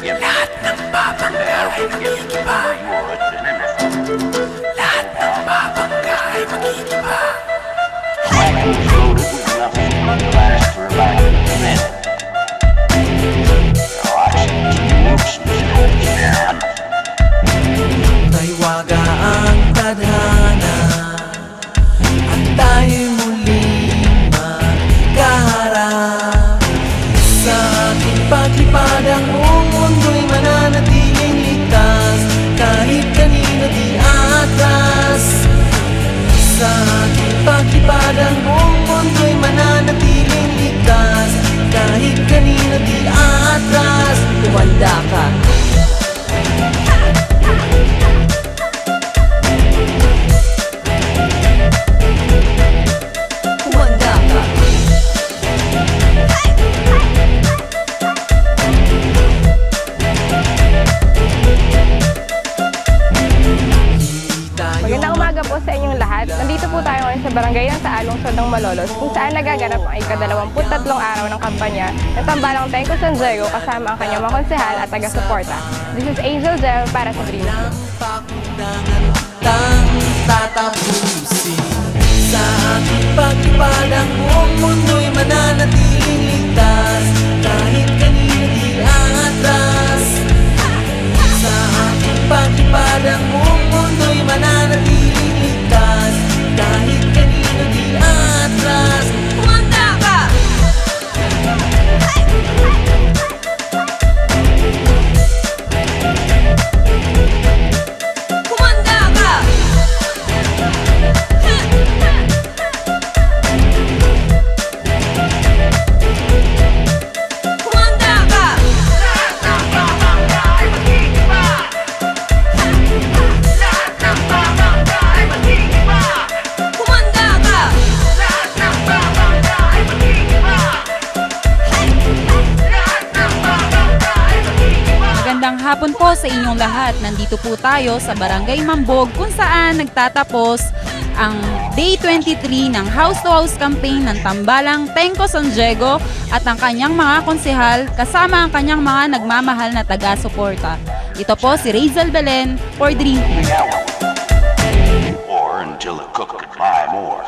Lahat ng babangga ay magigiba. Lahat ng babangga ay magigiba. May waga ang tadhana at tayo'y muling magkaharap. Sa ating paglipad ang buong mundo'y mananatiling ligtas, kahit kanino di atras. Sa ating paglipad ang buong mundo'y mananatiling ligtas, kahit kanino di atras. Kumanda ka. Magandang umaga po sa inyong lahat. Nandito po tayo ngayon sa barangay ng Saalong, Sodong Malolos, kung saan nagaganap ang ika-23 araw ng kampanya ng Tambalang Tengko San Diego kasama ang kanyang mga konsehal at taga-suporta. This is Angel Gel para sa Dream. Sa ating paglipad ang buong mundo'y mananatiling ligtas, kahit kanino di atras. Sa ating paglipad ang buong mundo'y mananatiling ligtas, kahit kanino di atras. Kumanda ka! Kumanda ka! Kumanda ka! Lahat ng babangga ay magigiba. Lahat ng babangga ay magigiba. Kumanda ka! Lahat ng babangga ay magigiba. Lahat ng babangga ay magigiba. Magandang hapon po sa inyong lahat. Nandito po tayo sa Barangay Mambog kung saan nagtatapos ang Day 23 ng House to House campaign ng Tambalang Tengko San Diego at ang kanyang mga konsehal kasama ang kanyang mga nagmamahal na taga-suporta. Ito po si Razel Belen for Dream. Or until the cook could buy more.